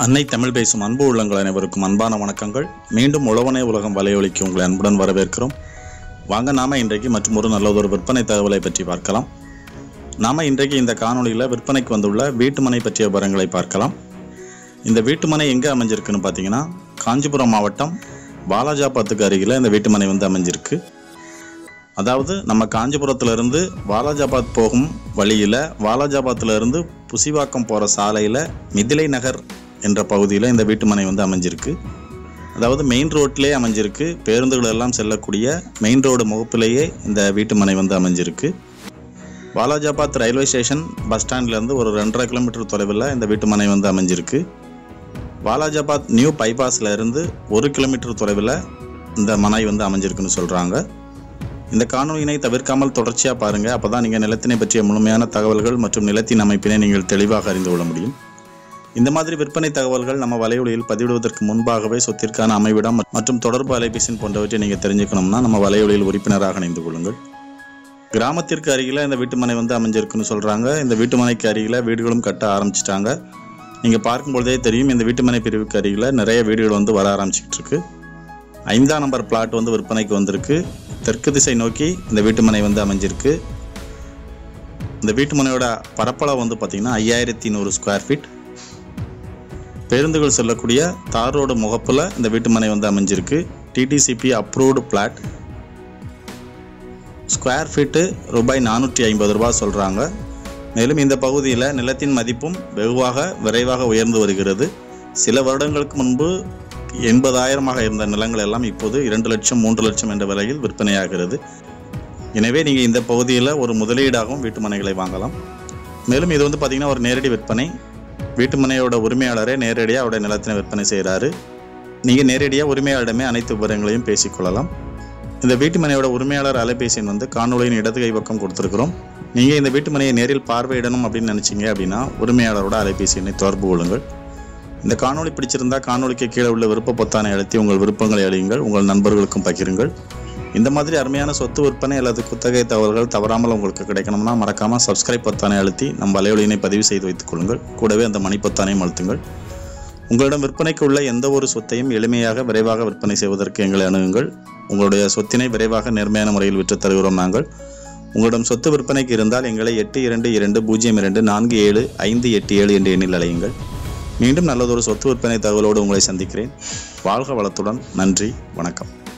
அன்னை தமிழ் பேசும் அன்பு உள்ளங்கள் அனைவருக்கும் அன்பான வணக்கங்கள். மீண்டும் உழவனே உலகம் வலையொலிக்கு உங்களை அன்புடன் வரவேற்கிறோம். வாங்க நாம இன்றைக்கு மற்றும் ஒரு நல்லதொரு விற்பனை தகவலை பற்றி பார்க்கலாம். நாம இன்றைக்கு இந்த காணொலியில் விற்பனைக்கு வந்துள்ள வீட்டுமனை பற்றிய விவரங்களை பார்க்கலாம். இந்த வீட்டுமனை எங்கே அமைஞ்சிருக்குன்னு பார்த்தீங்கன்னா, காஞ்சிபுரம் மாவட்டம் வாலாஜாபாத்துக்கு அருகில் இந்த வீட்டுமனை அமைஞ்சிருக்கு. அதாவது நம்ம காஞ்சிபுரத்திலிருந்து வாலாஜாபாத் போகும் வழியில், வாலாஜாபாத்திலிருந்து புசிவாக்கம் போகிற சாலையில் மிதிலை நகர் என்ற பகுதியில் இந்த வீட்டுமனை அமைஞ்சிருக்கு. அதாவது மெயின் ரோட்லேயே அமைஞ்சிருக்கு. பேருந்துகள் எல்லாம் செல்லக்கூடிய மெயின் ரோடு முகப்பிலேயே இந்த வீட்டுமனை அமைஞ்சிருக்கு. வாலாஜாபாத் ரயில்வே ஸ்டேஷன் பஸ் ஸ்டாண்ட்லேருந்து ஒரு 2.5 கிலோமீட்டர் தொலைவில் இந்த வீட்டுமனை அமைஞ்சிருக்கு. வாலாஜாபாத் நியூ பைபாஸில் இருந்து 1 கிலோமீட்டர் தொலைவில் இந்த மனை அமைஞ்சிருக்குன்னு சொல்கிறாங்க. இந்த காணொலியினை தவிர்க்காமல் தொடர்ச்சியாக பாருங்கள். அப்போ தான் நீங்கள் நிலத்தினை பற்றிய முழுமையான தகவல்கள் மற்றும் நிலத்தின் அமைப்பினை நீங்கள் தெளிவாக அறிந்து கொள்ள முடியும். இந்த மாதிரி விற்பனை தகவல்கள் நம்ம வலையொலியில் பதிவிடுவதற்கு முன்பாகவே சொத்திற்கான அமைவிடம் மற்றும் தொடர்பு அலைபேசி போன்றவற்றை நீங்கள் தெரிஞ்சுக்கணும்னா நம்ம வலையொலியில் உறுப்பினராக இணைந்து கொள்ளுங்கள். கிராமத்திற்கு அருகில் இந்த வீட்டுமனை அமைஞ்சிருக்குன்னு சொல்கிறாங்க. இந்த வீட்டுமனைக்கு அருகில் வீடுகளும் கட்ட ஆரம்பிச்சிட்டாங்க. நீங்கள் பார்க்கும்பொழுதே தெரியும், இந்த வீட்டுமனை பிரிவுக்கு அருகில் நிறைய வீடுகள் வர ஆரம்பிச்சிக்கிட்டு இருக்கு. 5ஆம் நம்பர் பிளாட் விற்பனைக்கு வந்திருக்கு. தெற்கு திசை நோக்கி இந்த வீட்டுமனை அமைஞ்சிருக்கு. இந்த வீட்டுமனையோட பரப்பளவு பார்த்தீங்கன்னா 5100 ஸ்கொயர் ஃபீட். பேருந்துகள் செல்லக்கூடிய தார் ரோடு முகப்பில் இந்த வீட்டுமனை அமைஞ்சிருக்கு. DTCP approved plot. Square feet ரூபாய் 450 சொல்கிறாங்க. மேலும் இந்த பகுதியில் நிலத்தின் மதிப்பும் வெகுவாக விரைவாக உயர்ந்து வருகிறது. சில வருடங்களுக்கு முன்பு 80,000 இருந்த நிலங்கள் எல்லாம் இப்போது 2 லட்சம் 3 லட்சம் என்ற விலையில் விற்பனையாகிறது. எனவே நீங்கள் இந்த பகுதியில் ஒரு முதலீடாகவும் வீட்டுமனைகளை வாங்கலாம். மேலும் இது பார்த்திங்கன்னா ஒரு நேரடி விற்பனை. வீட்டுமனையோட உரிமையாளரே நேரடியாக அவருடைய நிலத்தினை விற்பனை செய்கிறாரு. நீங்கள் நேரடியாக உரிமையாளரிடமே அனைத்து விவரங்களையும் பேசிக்கொள்ளலாம். இந்த வீட்டுமனையோட உரிமையாளர் அலைபேசி எண் காணொலியின் இடது கை பக்கம் கொடுத்துருக்குறோம். நீங்கள் இந்த வீட்டுமனையை நேரில் பார்வையிடணும் அப்படின்னு நினச்சிங்க அப்படின்னா உரிமையாளரோட அலைபேசி எண்ணை தொடர்பு கொள்ளுங்கள். இந்த காணொலி பிடிச்சிருந்தா காணொலிக்கு கீழே உள்ள விருப்ப பொத்தானை அழுத்தி உங்கள் விருப்பங்களை அழியுங்கள். உங்கள் நண்பர்களுக்கும் பகிருங்கள். இந்த மாதிரி அருமையான சொத்து விற்பனை அல்லது குத்தகை தகவல்கள் தவறாமல் உங்களுக்கு கிடைக்கணும்னா மறக்காமல் சப்ஸ்கிரைப் பொத்தானை அழுத்தி நம் வலையொலியினை பதிவு செய்து வைத்துக் கொள்ளுங்கள். கூடவே அந்த மணி பொத்தானையும் அழுத்துங்கள். உங்களிடம் விற்பனைக்கு உள்ள எந்த ஒரு சொத்தையும் எளிமையாக விரைவாக விற்பனை செய்வதற்கு எங்களை அணுகுங்கள். உங்களுடைய சொத்தினை விரைவாக நேர்மையான முறையில் விற்று தருகிறோம் நாங்கள். உங்களிடம் சொத்து விற்பனைக்கு இருந்தால் எங்களை 8220247587 என்ற எண்ணில் அழையுங்கள். மீண்டும் நல்லதொரு சொத்து விற்பனை தகவலோடு உங்களை சந்திக்கிறேன். வாழ்க வளத்துடன். நன்றி, வணக்கம்.